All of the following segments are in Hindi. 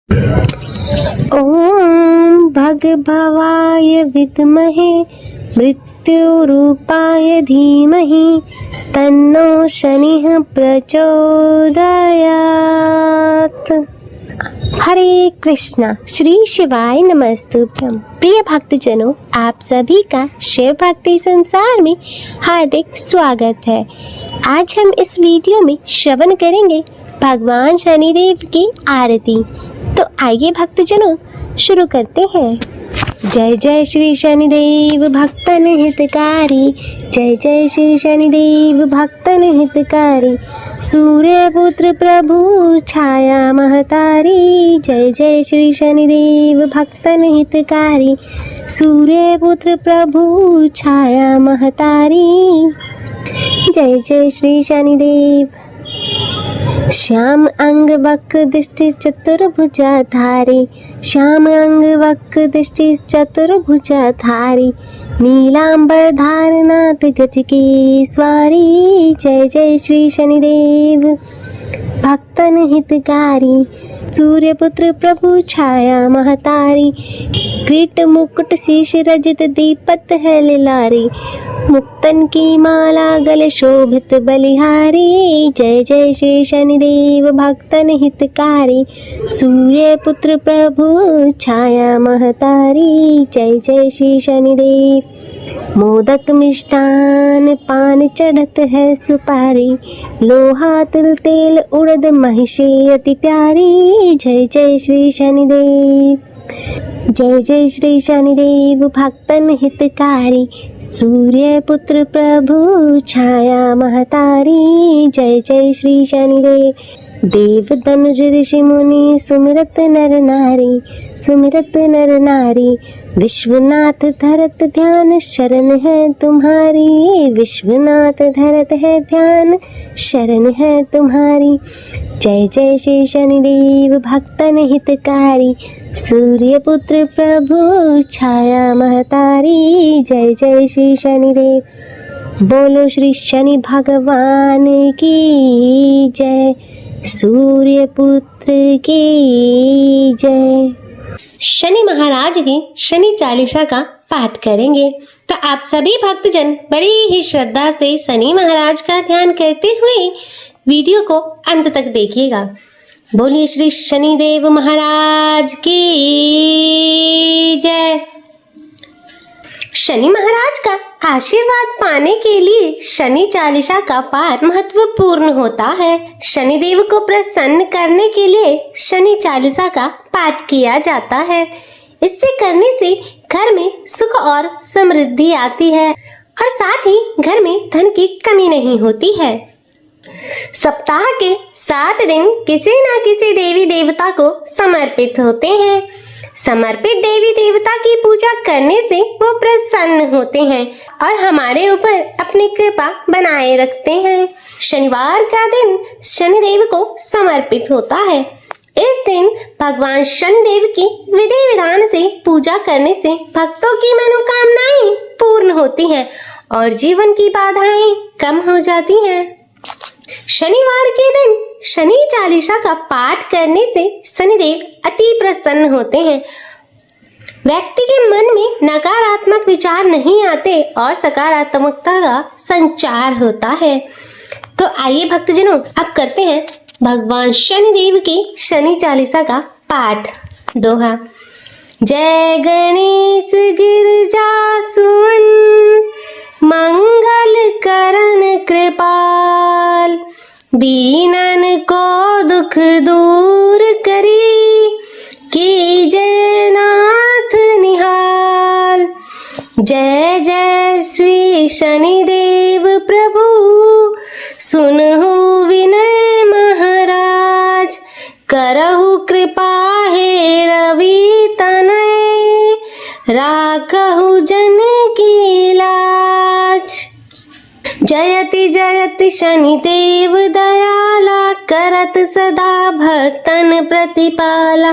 ॐ भगभवाय विद्महे मृत्युरूपाय धीमहि तन्नो शनिः प्रचोदयात्। हरे कृष्णा, श्री शिवाय नमस्तुभ्यं। प्रिय भक्तजनों, आप सभी का शिव भक्ति संसार में हार्दिक स्वागत है। आज हम इस वीडियो में श्रवण करेंगे भगवान शनिदेव की आरती। तो आइए भक्तजनों शुरू करते हैं। जय जय श्री शनिदेव भक्तन हितकारी, जय जय श्री शनिदेव भक्तन हितकारी। सूर्यपुत्र प्रभु छाया महतारी, जय जय श्री शनिदेव भक्तन हितकारी। सूर्यपुत्र प्रभु छाया महतारी, जय जय श्री शनिदेव। श्याम अंग वक्र दृष्टि चतुर्भुजाधारी, श्याम अंग वक्र दृष्टि चतुर्भुजाधारी। नीलांबर धारनाथ गज की स्वारी, जय जय श्री शनिदेव भक्तन हितकारी। सूर्यपुत्र प्रभु छाया महतारी, किरीट मुकुट शीश रजत दीपत है लिलारी। मुक्तन की माला गले शोभित बलिहारी, जय जय श्री शनिदेव भक्तन हितकारी। सूर्यपुत्र प्रभु छाया महतारी, जय जय श्री शनिदेव। मोदक मिष्टान पान चढ़त है सुपारी, लोहा तिल तेल उड़द महिषी अति प्यारी। जय जय श्री शनिदेव, जय जय श्री शनिदेव भक्तन हितकारी। सूर्यपुत्र प्रभु छाया महतारी, जय जय श्री शनिदेव। देव धनुष ऋषि मुनि सुमिरत नर नारी, सुमिरत नर नारी। विश्वनाथ धरत ध्यान शरण है तुम्हारी, विश्वनाथ धरत है ध्यान शरण है तुम्हारी। जय जय श्री शनिदेव भक्तन हितकारी। सूर्यपुत्र प्रभु छाया महतारी, जय जय श्री शनिदेव। बोलो श्री शनि भगवान की जय, सूर्यपुत्र की जय। शनि महाराज की शनि चालीसा का पाठ करेंगे। तो आप सभी भक्तजन बड़ी ही श्रद्धा से शनि महाराज का ध्यान करते हुए वीडियो को अंत तक देखिएगा। बोलिए श्री शनिदेव महाराज की जय। शनि महाराज का आशीर्वाद पाने के लिए शनि चालीसा का पाठ महत्वपूर्ण होता है। शनिदेव को प्रसन्न करने के लिए शनि चालीसा का पाठ किया जाता है। इससे करने से घर में सुख और समृद्धि आती है और साथ ही घर में धन की कमी नहीं होती है। सप्ताह के 7 दिन किसी न किसी देवी देवता को समर्पित होते हैं। समर्पित देवी देवता की पूजा करने से वो प्रसन्न होते हैं और हमारे ऊपर अपनी कृपा बनाए रखते हैं। शनिवार का दिन शनिदेव को समर्पित होता है। इस दिन भगवान शनिदेव की विधि विधान से पूजा करने से भक्तों की मनोकामनाएं पूर्ण होती हैं और जीवन की बाधाएं कम हो जाती हैं। शनिवार के दिन शनि चालीसा का पाठ करने से शनिदेव अति प्रसन्न होते हैं। व्यक्ति के मन में नकारात्मक विचार नहीं आते और सकारात्मकता का संचार होता है। तो आइए भक्तजनों अब करते हैं भगवान शनिदेव की शनि चालीसा का पाठ। दोहा। जय गणेश गिरजा सुमन, मंगल करण कृपाल। दीनन को दुख दूर करी, कीजय नाथ निहाल। जय जय श्री शनिदेव प्रभु, सुनहु विनय महाराज। करहु कृपा हे रवि तनय, राखहु जन की लाज। जयति जयति शनिदेव दयाला, करत सदा भक्तन प्रतिपाला।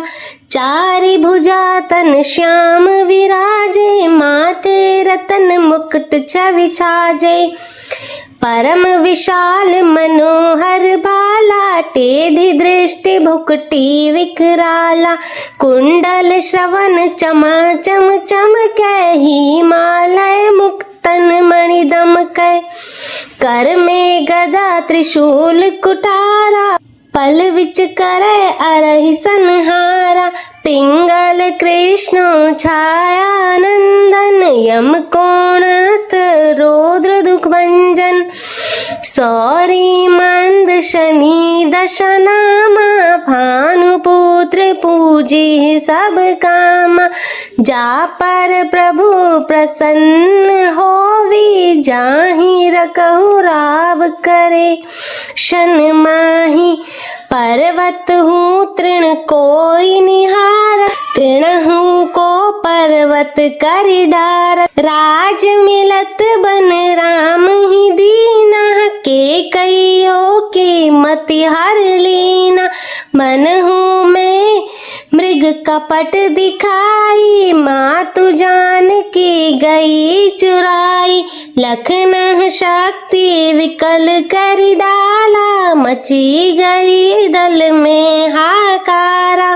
चारि भुजा तन श्याम विराजे, माथे रतन मुकुट छवि छाजे। परम विशाल मनोहर भाला, टेढ़ी दृष्टि भुकटी विकराला। कुंडल श्रवण चमाचम चमकै, हिमालय मुक्तन मणि दमकै। कर में गदा त्रिशूल कुठारा, पल विच करे अरहि संहारा। पिंगल कृष्ण छाया नंदन, यम कोणस्थ रौद्र दुख भंजन। सौरी मंद शनि दशनामा, भानुपुत्र पूजे सब कामा। जा पर प्रभु प्रसन्न होवी, जाहि रकहु राव करे शन माही। पर्वत हूँ तृण कोई निहार, तृणहु को पर्वत करि डार। राज मिलत बन राम ही दीना, के कइयो के मति हर लीना। मनहु में मृग कपट दिखाई, मातु जान की गई चुराई। लखनह शक्ति विकल करि डाला, मची गई दल में हाकारा।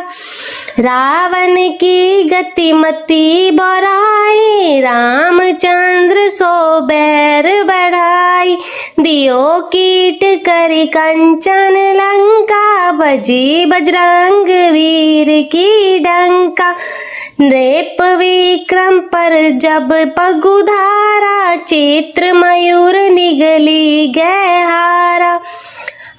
रावण की गति मति बढ़ाई, रामचंद्र सो बैर बढ़ाई। दियो कीट करि कंचन लंका, बजी बजरंग वीर की डंका। नृप विक्रम पर जब पगुधारा, चित्र मयूर निगली गए हारा।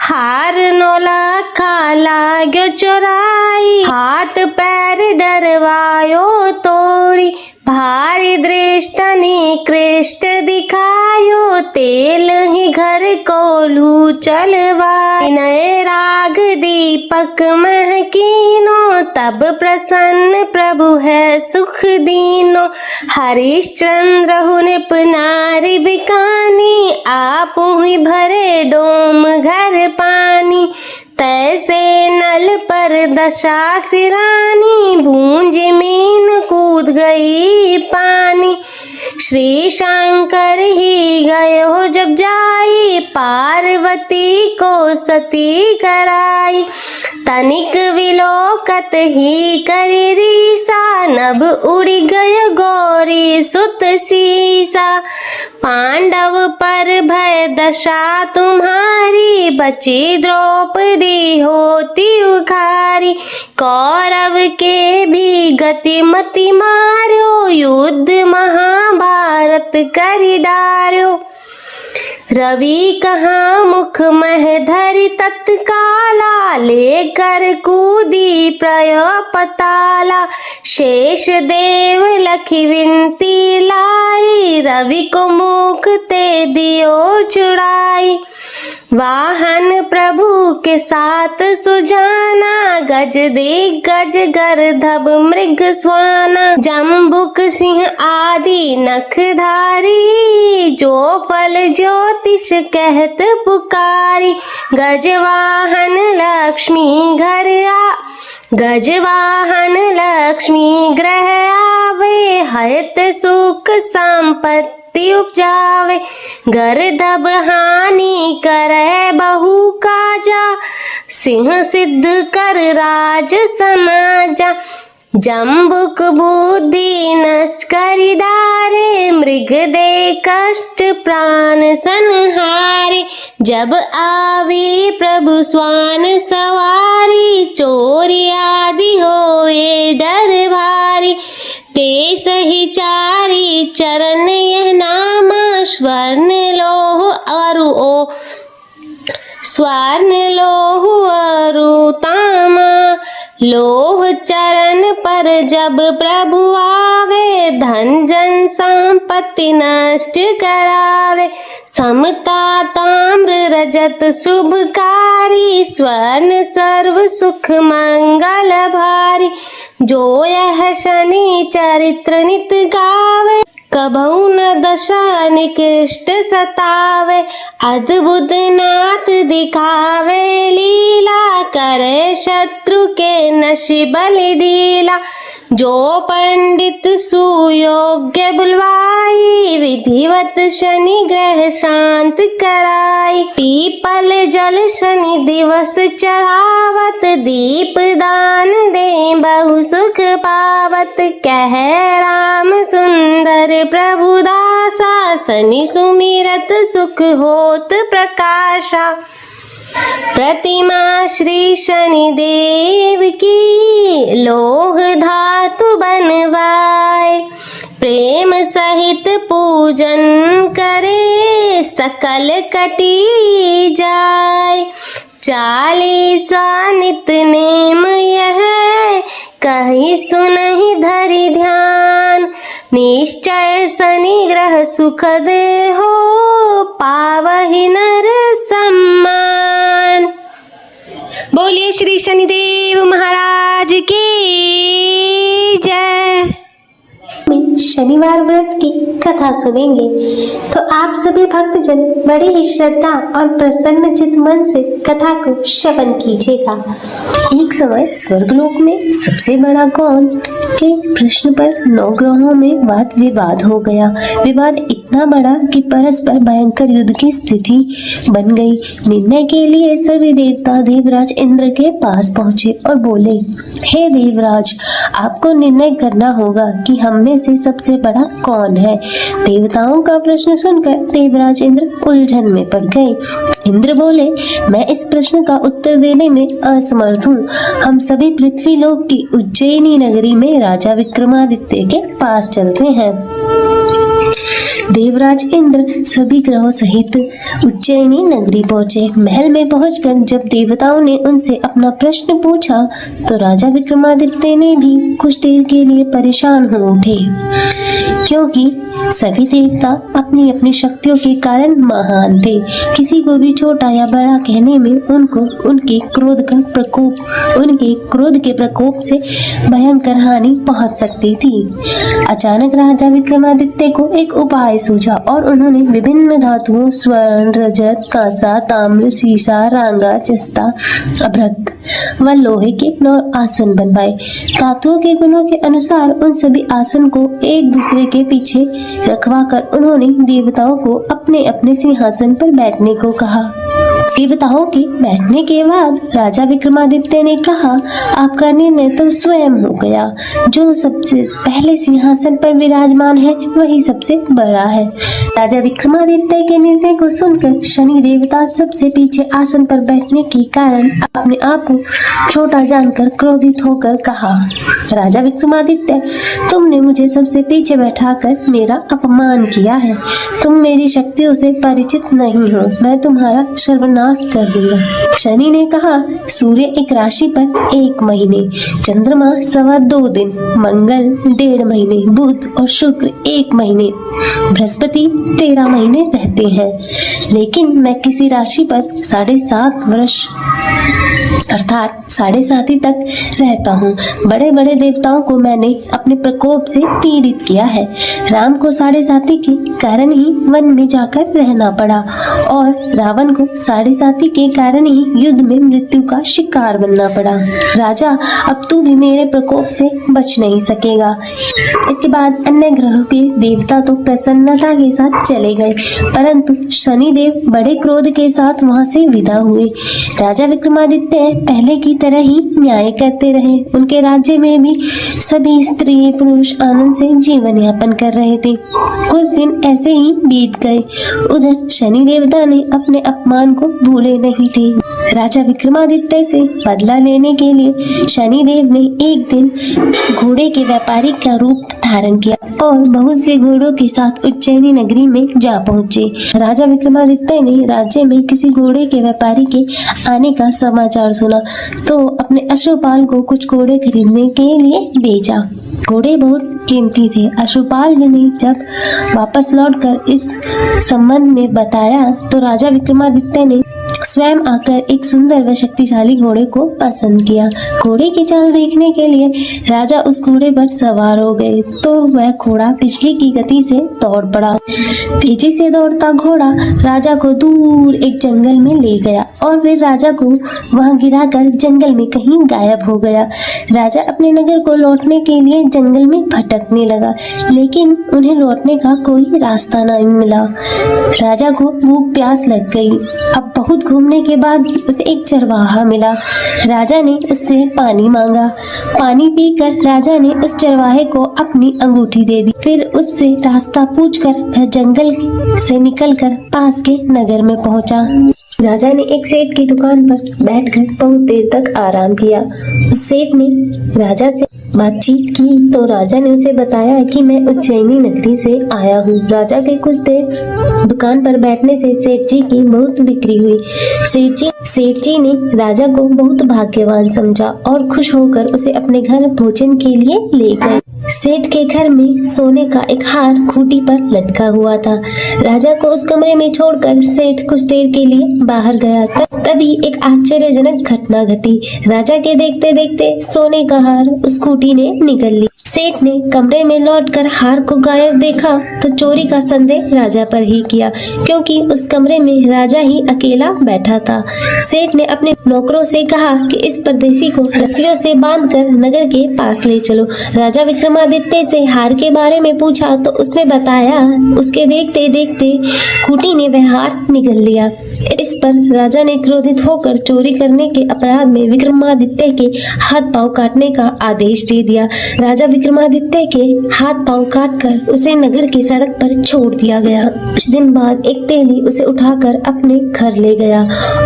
हार नौला खा लाग्यो चोराई, हाथ पैर डरवायो तोरी। भारी दृष्टनि कृष्ट दिखायो, तेल ही घर को लू चलवाई। नए राग दीपक महकीनो, तब प्रसन्न प्रभु है सुख दीनो। हरिश्चंद्र हु नृप नारी बिकानी, आप ही भरे डोम घर पानी। तैसे नल पर दशा सिरानी, बूंज मीन कूद गई पानी। श्री शंकर ही गए हो जब जाई, पार्वती को सती कराई। तनिक विलोकत ही करी रीसा, नभ उड़ी गय गौरी सुत सीसा। पांडव पर भय दशा तुम्हारी, बची द्रौपदी होती उखारी। कौरव के भी गति मति मार्यो, युद्ध महाभारत करि डार्यो। रवि कहाँ मुख मह धरि तत्काला, लेकर कूदी प्रयो पताला। शेष देव लखी विनती लाई, रवि को मुख ते दियो छुड़ाई। वाहन प्रभु के साथ सुजाना, गज दिग्गज गर्दभ मृग स्वाना। जम्बुक सिंह आदि नखधारी, जो फल ज्योतिष कहत पुकारी। गजवाहन लक्ष्मी घर आ, गजवाहन लक्ष्मी ग्रह आवे। हयत सुख संपत्ति उपजावे, गर्दभ हानि करे बहु काजा। सिंह सिद्ध कर राज समाजा, जम्बुक बुद्धि नष्ट करि डारे। मृग दे कष्ट प्राण संहारे, जब आवी प्रभु स्वान सवारी। चोरी आदि होए डर भारी, ते सही चारी चरण यह नामा। स्वर्ण लोह अरु ओ स्वर्ण लोह अरु तामा। लोह चरण पर जब प्रभु आवे, धन जन संपत्ति नष्ट करावे। समता ताम्र रजत शुभकारी, स्वर्ण सर्व सुख मंगल भारी। जो यह शनि चरित्र नित गावे, कबहु न दशा निकृष्ट सतावे, अद्भुत नाथ दिखावे लीला, करे शत्रु के नशि बलि ढीला। जो पंडित सुयोग्य बुलवाई, विधिवत शनि ग्रह शांत कराई। पीपल जल शनि दिवस चढ़ावत, दीप दान दे बहु सुख पावत। कह राम सुंदर प्रभु दासा, शनि सुमिरत सुख होत प्रकाशा। प्रतिमा श्री शनि देव की, लोह धातु बनवाए। प्रेम सहित पूजन करे, सकल कटी जाए। 40 नित नेम यह, कहीं सुनहि धरि ध्यान। निश्चय शनि ग्रह सुखद हो, पावहि नर सम्मान। बोलिए श्री शनिदेव महाराज की जय। शनिवार व्रत की कथा सुनेंगे तो आप सभी भक्तजन बड़े ही श्रद्धा और प्रसन्न चित मन से कथा को श्रवण कीजिएगा। एक समय स्वर्गलोक में सबसे बड़ा कौन के प्रश्न पर 9 ग्रहों में वाद विवाद हो गया। विवाद इतना बड़ा कि परस्पर भयंकर युद्ध की स्थिति बन गई। निर्णय के लिए सभी देवता देवराज इंद्र के पास पहुंचे और बोले, हे देवराज, आपको निर्णय करना होगा कि हम में से सबसे बड़ा कौन है। देवताओं का प्रश्न सुनकर देवराज इंद्र उलझन में पड़ गए। इंद्र बोले, मैं इस प्रश्न का उत्तर देने में असमर्थ हूँ। हम सभी पृथ्वी लोक की उज्जैनी नगरी में राजा विक्रमादित्य के पास चलते हैं। देवराज इंद्र सभी ग्रहों सहित उज्जैनी नगरी पहुंचे। महल में पहुंचकर जब देवताओं ने उनसे अपना प्रश्न पूछा तो राजा विक्रमादित्य ने भी कुछ देर के लिए परेशान हो उठे, क्योंकि सभी देवता अपनी अपनी शक्तियों के कारण महान थे। किसी को भी छोटा या बड़ा कहने में उनको उनके क्रोध के प्रकोप से भयंकर हानि पहुंच सकती थी। अचानक राजा विक्रमादित्य को एक उपाय सूझा और उन्होंने विभिन्न धातुओं स्वर्ण, रजत, कांसा, ताम्र, सीसा, रांगा, जस्ता, अभ्रक व लोहे के 9 आसन बनवाए। धातुओं के गुणों के अनुसार उन सभी आसन को एक दूसरे के पीछे रखवाकर उन्होंने देवताओं को अपने अपने सिंहासन पर बैठने को कहा। देवताओं के बैठने के बाद राजा विक्रमादित्य ने कहा, आपका निर्णय तो स्वयं हो गया। जो सबसे पहले सिंहासन पर विराजमान है वही सबसे बड़ा है। राजा विक्रमादित्य के निर्णय को सुनकर शनि देवता सबसे पीछे आसन पर बैठने के कारण अपने आप को छोटा जानकर क्रोधित होकर कहा, राजा विक्रमादित्य, तुमने मुझे सबसे पीछे बैठाकर मेरा अपमान किया है। तुम मेरी शक्तियों से परिचित नहीं हो। मैं तुम्हारा सर्वनाश कर दूंगा। शनि ने कहा, सूर्य एक राशि पर 1 महीने, चंद्रमा 2.25 दिन, मंगल 1.5 महीने, बुध और शुक्र 1 महीने, बृहस्पति 13 महीने रहते हैं। लेकिन मैं किसी राशि पर 7.5 वर्ष अर्थात 7.5 तक रहता हूँ। बड़े बड़े देवताओं को मैंने अपने प्रकोप से पीड़ित किया है। राम को 7.5 के कारण ही वन में जाकर रहना पड़ा और रावण को 7.5 के कारण ही युद्ध में मृत्यु का शिकार बनना पड़ा। राजा, अब तू भी मेरे प्रकोप से बच नहीं सकेगा। इसके बाद अन्य ग्रहों के देवता तो प्रसन्नता के साथ चले गए, परंतु शनिदेव बड़े क्रोध के साथ वहां से विदा हुए। राजा विक्रमादित्य पहले की तरह ही न्याय करते रहे। उनके राज्य में भी सभी स्त्री पुरुष आनंद से जीवन यापन कर रहे थे। कुछ दिन ऐसे ही बीत गए। उधर शनि देवता ने अपने अपमान को भूले नहीं थे। राजा विक्रमादित्य से बदला लेने के लिए शनिदेव ने एक दिन घोड़े के व्यापारी का रूप धारण किया और बहुत से घोड़ों के साथ उज्जैनी नगरी में जा पहुंचे। राजा विक्रमादित्य ने राज्य में किसी घोड़े के व्यापारी के आने का समाचार सुना तो अपने अश्वपाल को कुछ घोड़े खरीदने के लिए भेजा। घोड़े बहुत कीमती थे। अश्वपाल ने जब वापस लौटकर इस संबंध में बताया तो राजा विक्रमादित्य ने स्वयं आकर एक सुंदर व शक्तिशाली घोड़े को पसंद किया। घोड़े की चाल देखने के लिए राजा उस घोड़े पर सवार हो गए तो वह घोड़ा बिजली की गति से दौड़ पड़ा। तेजी से दौड़ता घोड़ा राजा को दूर एक जंगल में ले गया और फिर राजा को वहां गिराकर जंगल में कहीं गायब हो गया। राजा अपने नगर को लौटने के लिए जंगल में भटकने लगा, लेकिन उन्हें लौटने का कोई रास्ता नहीं मिला। राजा को भूख प्यास लग गई। अब बहुत घूमने के बाद उसे एक चरवाहा मिला। राजा ने उससे पानी मांगा। पानी पीकर राजा ने उस चरवाहे को अपनी अंगूठी दे दी। फिर उससे रास्ता पूछकर वह जंगल से निकलकर पास के नगर में पहुंचा। राजा ने एक सेठ की दुकान पर बैठकर बहुत देर तक आराम किया। उस सेठ ने राजा से बातचीत की तो राजा ने उसे बताया कि मैं उज्जैनी नगरी से आया हूँ। राजा के कुछ देर दुकान पर बैठने से सेठ जी की बहुत बिक्री हुई। सेठ जी ने राजा को बहुत भाग्यवान समझा और खुश होकर उसे अपने घर भोजन के लिए ले गए। सेठ के घर में सोने का एक हार खूंटी पर लटका हुआ था। राजा को उस कमरे में छोड़कर सेठ कुछ देर के लिए बाहर गया। तभी एक आश्चर्यजनक घटना घटी। राजा के देखते देखते सोने का हार उस खूंटी ने निगल ली। सेठ ने कमरे में लौटकर हार को गायब देखा तो चोरी का संदेह राजा पर ही किया, क्योंकि उस कमरे में राजा ही अकेला बैठा था। सेठ ने अपने नौकरों से कहा कि इस परदेसी को रस्सियों से बांधकर नगर के पास ले चलो। राजा विक्रमादित्य से हार के बारे में पूछा तो उसने बताया उसके देखते देखते खूंटी ने वह हार निगल लिया। इस पर राजा ने क्रोधित होकर चोरी करने के अपराध में विक्रमादित्य के हाथ पांव काटने का आदेश दे दिया। राजा विक्रमादित्य के हाथ पांव काटकर उसे नगर की सड़क पर छोड़ दिया गया। कुछ दिन बाद एक तेली उसे उठाकर अपने घर ले गया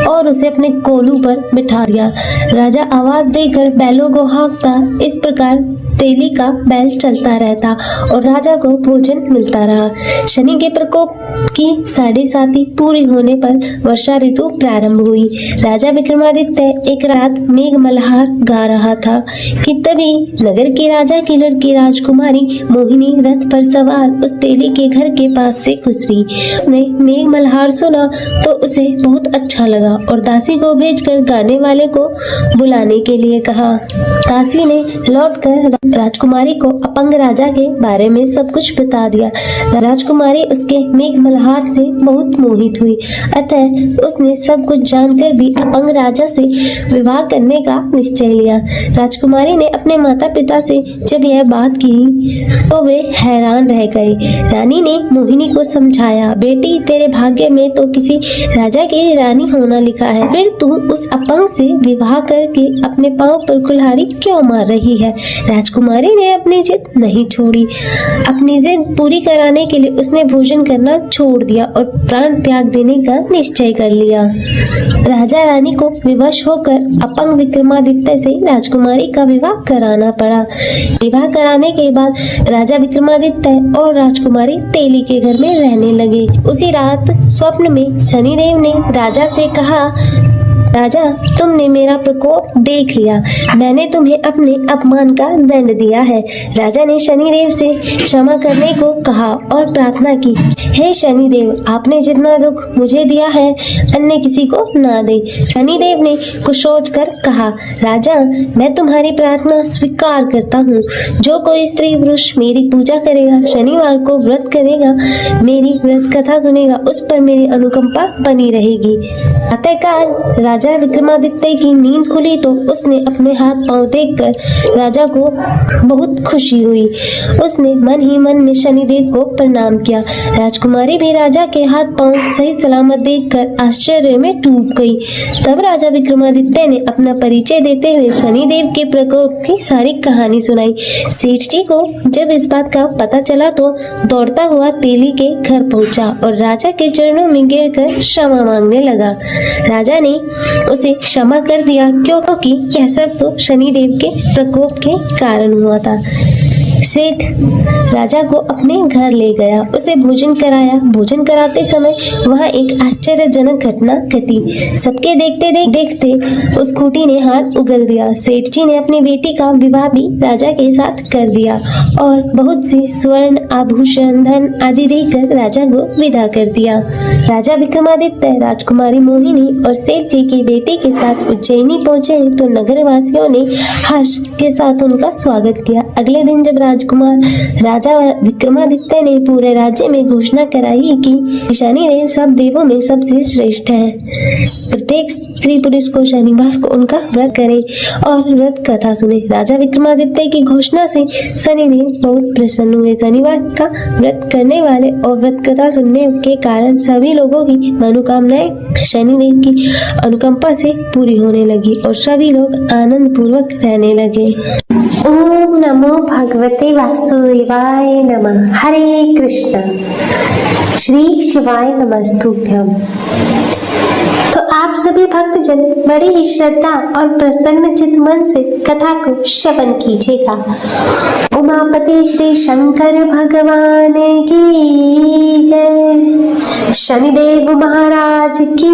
और उसे अपने कोलू पर बिठा दिया। राजा आवाज देकर बैलों को हाँकता। इस प्रकार तेली का बैल चलता रहता और राजा को भोजन मिलता रहा। शनि के प्रकोप की 7.5 पूरी होने पर वर्षा ऋतु प्रारंभ हुई। राजा विक्रमादित्य एक रात मेघ मल्हार गा रहा था कि तभी नगर के राजा की लड़की राजकुमारी मोहिनी रथ पर सवार उस तेली के घर के पास से गुजरी। उसने मेघ मल्हार सुना तो उसे बहुत अच्छा लगा और दासी को भेजकर गाने वाले को बुलाने के लिए कहा। दासी ने लौटकर राजकुमारी को अपंग राजा के बारे में सब कुछ बता दिया। राजकुमारी उसके मेघ मल्हार से बहुत मोहित हुई, अतः उसने सब कुछ जानकर भी अपंग राजा से विवाह करने का निश्चय लिया। राजकुमारी ने अपने माता पिता से जब यह बात की तो वे हैरान रह गए। रानी ने मोहिनी को समझाया, बेटी तेरे भाग्य में तो किसी राजा की रानी होना लिखा है, फिर तू उस अपंग से विवाह करके अपने पांव पर कुल्हाड़ी क्यों मार रही है। राजकुमारी ने अपनी जिद नहीं छोड़ी। अपनी जिद पूरी कराने के लिए उसने भोजन करना छोड़ दिया और प्राण त्याग देने का निश्चय कर लिया। राजा रानी को विवश होकर अपंग विक्रमादित्य से राजकुमारी का विवाह कराना पड़ा। विवाह कराने के बाद राजा विक्रमादित्य और राजकुमारी तेली के घर में रहने लगे। उसी रात स्वप्न में शनिदेव ने राजा से कहा, राजा तुमने मेरा प्रकोप देख लिया, मैंने तुम्हें अपने अपमान का दंड दिया है। राजा ने शनिदेव से क्षमा करने को कहा और प्रार्थना की, हे शनिदेव आपने जितना दुख मुझे दिया है अन्य किसी को ना दे। शनिदेव ने कुछ सोचकर कहा, राजा मैं तुम्हारी प्रार्थना स्वीकार करता हूँ। जो कोई स्त्री पुरुष मेरी पूजा करेगा, शनिवार को व्रत करेगा, मेरी व्रत कथा सुनेगा, उस पर मेरी अनुकंपा बनी रहेगी। प्रातःकाल राजा विक्रमादित्य की नींद खुली तो उसने अपने हाथ पांव देखकर राजा को बहुत खुशी हुई। उसने मन ही मन में शनिदेव को प्रणाम किया। राजकुमारी भी राजा के हाथ पांव सही सलामत देखकर आश्चर्य में डूब गई। तब राजा विक्रमादित्य ने अपना परिचय देते हुए शनिदेव के प्रकोप की सारी कहानी सुनाई। सेठ जी को जब इस बात का पता चला तो दौड़ता हुआ तेली के घर पहुंचा और राजा के चरणों में गिरकर क्षमा मांगने लगा। राजा ने उसे क्षमा कर दिया क्योंकि यह सब तो शनिदेव के प्रकोप के कारण हुआ था। सेठ राजा को अपने घर ले गया, उसे भोजन कराया। भोजन कराते समय वहाँ एक आश्चर्यजनक घटना घटी। सबके देखते देखते उस खूंटी ने हाथ उगल दिया। सेठ जी ने अपनी बेटी का विवाह भी राजा के साथ कर दिया और बहुत से स्वर्ण आभूषण, धन आदि देकर राजा को विदा कर दिया। राजा विक्रमादित्य राजकुमारी मोहिनी और सेठ जी की बेटी के साथ उज्जैनी पहुंचे तो नगरवासियों ने हर्ष के साथ उनका स्वागत किया। अगले दिन जब राजकुमार राजा विक्रमादित्य ने पूरे राज्य में घोषणा कराई कि शनिदेव सब देवों में सबसे श्रेष्ठ है, प्रत्येक स्त्री पुरुष को शनिवार को उनका व्रत करे और व्रत कथा सुने। राजा विक्रमादित्य की घोषणा से शनिदेव बहुत प्रसन्न हुए। शनिवार का व्रत करने वाले और व्रत कथा सुनने के कारण सभी लोगों की मनोकामनाएं शनिदेव की अनुकंपा से पूरी होने लगी और सभी लोग आनंद पूर्वक रहने लगे। ओम नमो भगवते वासुदेवाय नमः। हरे कृष्ण। श्री शिवाय नमस्तुभ्यम। तो आप सभी भक्तजन बड़ी ही श्रद्धा और प्रसन्न चित्त मन से कथा को श्रवण कीजिएगा। उमापति श्री शंकर भगवान की जय, शनिदेव महाराज की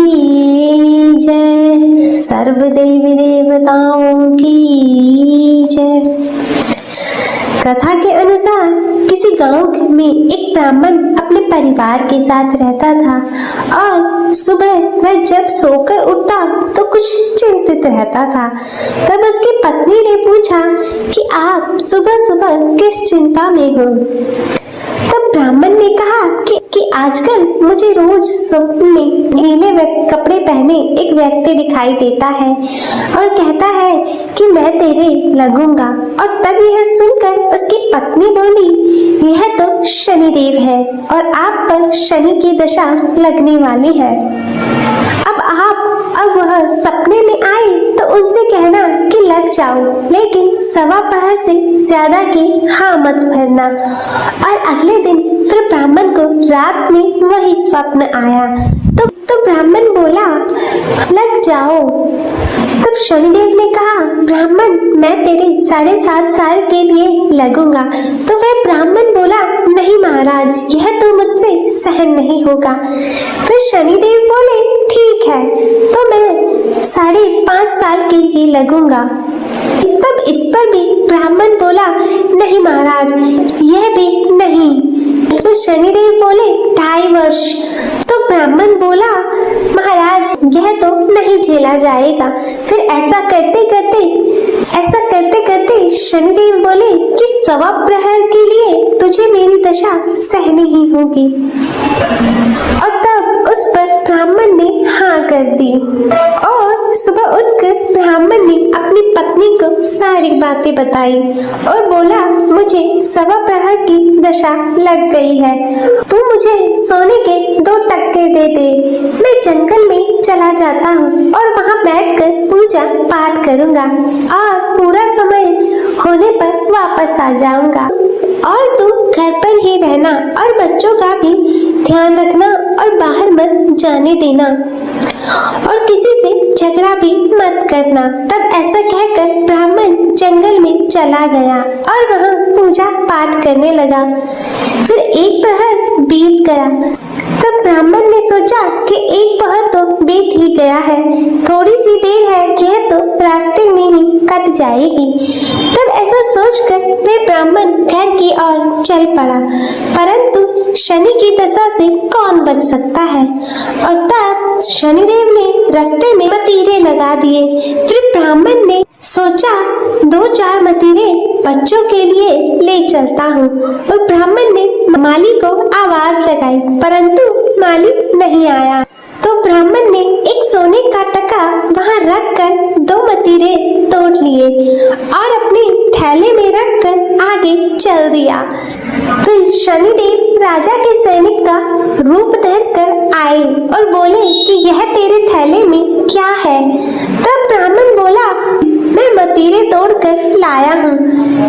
जय, सर्व देवी देवताओं की जय। कथा के अनुसार किसी गांव में एक ब्राह्मण अपने परिवार के साथ रहता था और सुबह वह जब सोकर उठता तो कुछ चिंतित रहता था। तब उसकी पत्नी ने पूछा कि आप सुबह सुबह किस चिंता में हो? तब ब्राह्मण ने कहा कि आजकल मुझे रोज स्वप्न में नीले कपड़े पहने एक व्यक्ति दिखाई देता है और कहता है कि मैं तेरे लगूंगा। और तब यह सुनकर उसकी पत्नी बोली, यह तो शनिदेव है और आप पर शनि की दशा लगने वाली है। अब वह सपने में आए तो उनसे कहना कि लग जाओ, लेकिन सवा पहर से ज्यादा की हाँ मत भरना। और अगले दिन फिर ब्राह्मण को रात में वही स्वप्न आया तो ब्राह्मण बोला, लग जाओ। तब शनिदेव ने कहा, ब्राह्मण मैं तेरे 7.5 साल के लिए लगूंगा। तो वह ब्राह्मण बोला, नहीं महाराज, यह तो मुझसे सहन नहीं होगा। फिर शनिदेव बोले, ठीक है तो मैं 5.5 साल के लिए लगूंगा। तब इस पर भी ब्राह्मण बोला, नहीं महाराज, यह भी नहीं। फिर शनिदेव बोले, 2.5 वर्ष। तो ब्राह्मण बोला, महाराज यह तो नहीं झेला जाएगा। फिर ऐसा करते करते शनिदेव बोले कि सवा प्रहर के लिए तुझे मेरी दशा सहनी ही होगी। और तब उस पर ब्राह्मण ने हाँ कर दी और सुबह उठकर ब्राह्मण ने अपनी पत्नी को सारी बातें बताई और बोला, मुझे सवा प्रहर की दशा लग गई है, तू मुझे सोने के 2 टक्के दे दे। मैं जंगल में चला जाता हूँ और वहाँ बैठकर पूजा पाठ करूँगा और पूरा समय होने पर वापस आ जाऊँगा। और तू घर पर ही रहना और बच्चों का भी ध्यान रखना और बाहर मत जाने देना और किसी से झगड़ा भी मत करना। तब ऐसा कहकर ब्राह्मण जंगल में चला गया और वहाँ पूजा पाठ करने लगा। फिर 1 प्रहर बीत गया। तब ब्राह्मण ने सोचा कि 1 प्रहर तो बीत ही गया है, थोड़ी सी देर है, यह तो रास्ते में ही कट जाएगी। तब ऐसा सोचकर वह ब्राह्मण घर की ओर चल पड़ा, परंतु शनि की दशा से कौन बच सकता है। और तब शनिदेव ने रास्ते में मतीरे लगा दिए। फिर ब्राह्मण ने सोचा 2-4 मतीरे बच्चों के लिए ले चलता हूँ। और ब्राह्मण ने माली को आवाज लगाई, परंतु माली नहीं आया। तो ब्राह्मण ने एक सोने का टका वहाँ रखकर 2 मतीरे तोड़ लिए और अपने थैले में रखकर आगे चल दिया। फिर शनिदेव राजा के सैनिक का रूप धरकर आए और बोले कि यह तेरे थैले में क्या है। तब ब्राह्मण बोला, मैं मतीरे तोड़कर लाया हूँ।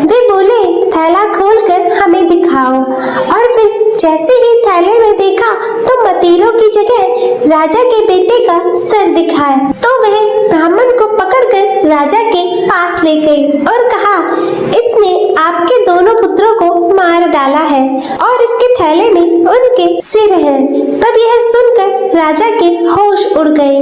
वे बोले, थैला खोलकर हमें दिखाओ। और फिर जैसे ही थैले में देखा तो मतीरों की जगह राजा के बेटे का सर दिखाया। तो वह ब्राह्मण को पकड़कर राजा के पास ले गई और कहा, इसने आपके दोनों पुत्रों को के सिर है। तब यह सुनकर राजा के होश उड़ गए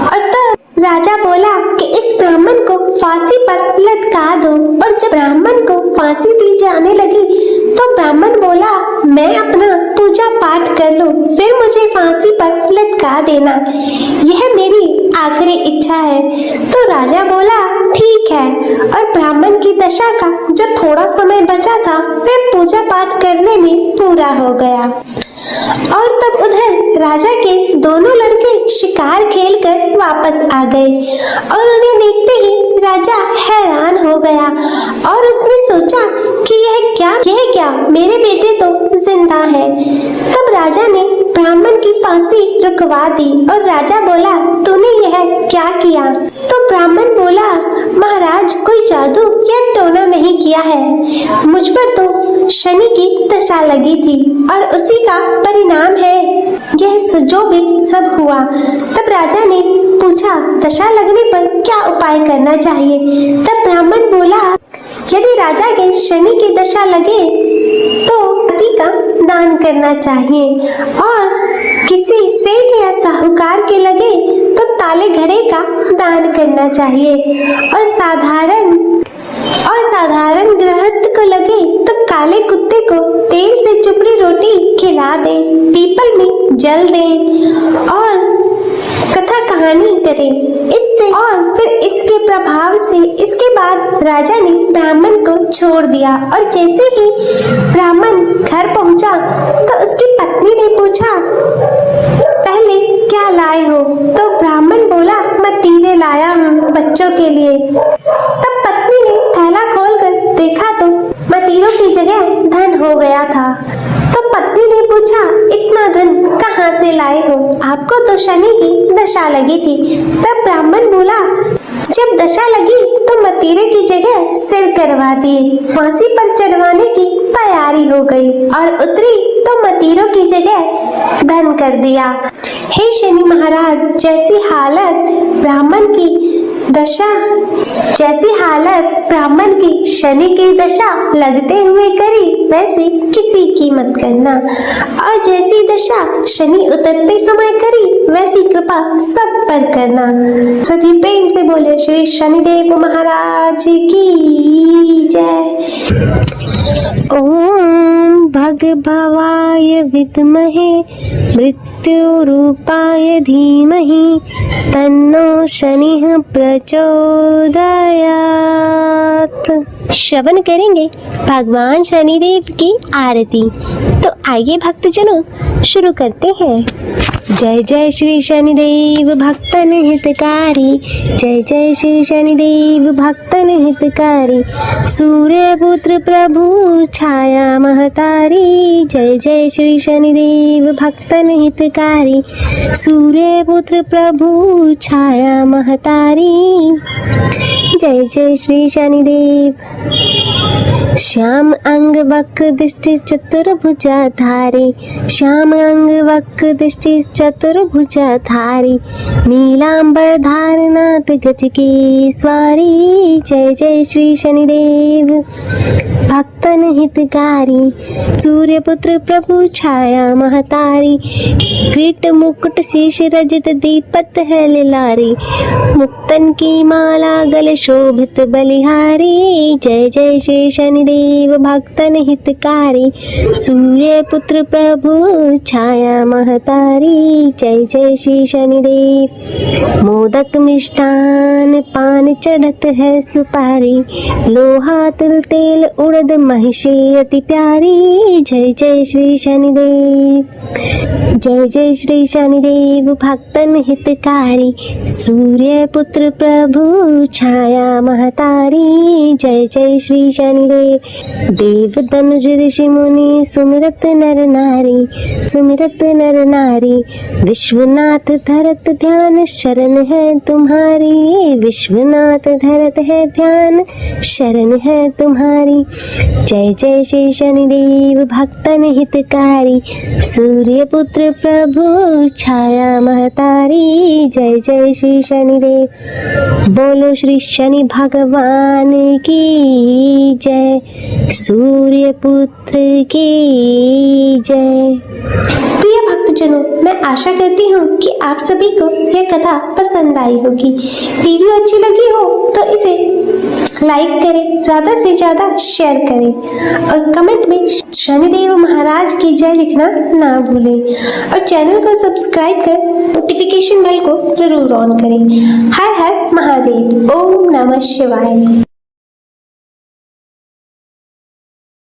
और तब राजा बोला कि इस ब्राह्मण को फांसी पर लटका दो। और जब ब्राह्मण को फांसी दी जाने लगी तो ब्राह्मण बोला, मैं अपना पूजा पाठ कर लूं, फिर मुझे फांसी पर लटका देना, यह मेरी आखिरी इच्छा है। तो राजा बोला, ठीक है। और ब्राह्मण की दशा का जो थोड़ा समय बचा था वह पूजा पाठ करने में पूरा हो गया। और तब उधर राजा के दोनों लड़के शिकार खेलकर वापस आ गए और उन्हें देखते ही राजा हैरान हो गया और उसने सोचा कि यह क्या मेरे बेटे तो जिंदा है। तब राजा ने ब्राह्मण की फांसी रुकवा दी और राजा बोला, तूने यह क्या किया? तो ब्राह्मण बोला, महाराज कोई जादू या टोना नहीं किया है, मुझ पर तो शनि की दशा लगी थी और उसी का परिणाम है यह जो भी सब हुआ। तब राजा ने पूछा, दशा लगने पर क्या उपाय करना चाहिए? तब ब्राह्मण बोला, यदि राजा के शनि की दशा लगे तो पति का दान करना चाहिए और किसी सेठ या साहूकार के लगे तो ताले घड़े का दान करना चाहिए और साधारण गृहस्थ को लगे तो काले कुत्ते को तेल से चुपड़ी रोटी खिला दे, पीपल में जल दे और कथा कहानी करे। इससे और फिर इसके प्रभाव से इसके बाद राजा ने ब्राह्मण को छोड़ दिया और जैसे ही ब्राह्मण घर पहुंचा तो उसकी पत्नी ने पूछा, पहले क्या लाए हो? तो ब्राह्मण बोला, मतीरे लाया हूँ बच्चों के लिए। तब पत्नी ने थैला खोलकर देखा तो मतीरों की जगह धन हो गया था। तो पत्नी ने पूछा, इतना धन कहाँ से लाए हो? आपको तो शनि की दशा लगी थी। तब ब्राह्मण बोला, जब दशा लगी तो मतीरे की जगह सिर करवा दिए, फांसी पर चढ़वाने की तैयारी हो गई और उतरी तो मतीरों की जगह धन कर दिया। हे शनि महाराज, जैसी हालत ब्राह्मण की शनि की दशा लगते हुए करी वैसी किसी की मत करना और जैसी दशा शनि उतरते समय करी वैसी कृपा सब पर करना। सभी प्रेम से बोले श्री शनिदेव महाराज की जय। ओम भगभवाय विद्महे मृत्युरूपाय धीमहि तन्नो शनिः प्रचोदयात्। श्रवण करेंगे भगवान शनिदेव की आरती। तो आइए भक्तजनों शुरू करते हैं। जय जय श्री शनिदेव भक्तन हितकारी, जय जय श्री शनिदेव भक्तन हितकारी, सूर्यपुत्र प्रभु छाया महतारी, जय जय श्री शनिदेव भक्तन हितकारी, सूर्यपुत्र प्रभु छाया महतारी, जय जय श्री शनिदेव। श्याम अंग वक्र दृष्टि चतुर्भुजाधारी, श्याम अंग वक्र दृष्टि चतुर्भुजाधारी, नीलांबर धारनाथ गज की स्वारी, जय जय श्री शनिदेव भक्तन हितकारी, सूर्यपुत्र प्रभु छाया महतारी, किरीट मुकुट शीश रजत दीपत है लिलारी, मुक्तन की माला गले शोभित बलिहारी, जय जय श्री शनिदेव भक्तन हितकारी, सूर्यपुत्र प्रभु छाया महतारी, जय जय श्री शनिदेव। मोदक मिष्ठान पान चढ़त है सुपारी, लोहा तिल तेल उड़द महिषी अति प्यारी, जय जय श्री शनिदेव, जय जय श्री शनिदेव भक्तन हितकारी, सूर्यपुत्र प्रभु छाया महतारी, जय जय श्री शनिदेव। देव धनुज ऋषि मुनि सुमिरत नर नारी, विश्वनाथ धरत ध्यान शरण है तुम्हारी, विश्वनाथ धरत है ध्यान शरण है तुम्हारी, जय जय श्री शनिदेव भक्तन हितकारी, सूर्यपुत्र प्रभु छाया महतारी। जय जय श्री शनिदेव, बोलो श्री शनि भगवान की जय, सूर्यपुत्र की जय। प्रिय भक्तजनों, मैं आशा करती हूँ कि आप सभी को यह कथा पसंद आई होगी। वीडियो अच्छी लगी हो तो इसे लाइक करें, ज्यादा से ज्यादा शेयर करें और कमेंट में शनिदेव महाराज की जय लिखना ना भूलें और चैनल को सब्सक्राइब कर नोटिफिकेशन बेल को जरूर ऑन करें। हर हर महादेव। ओम नमः शिवाय।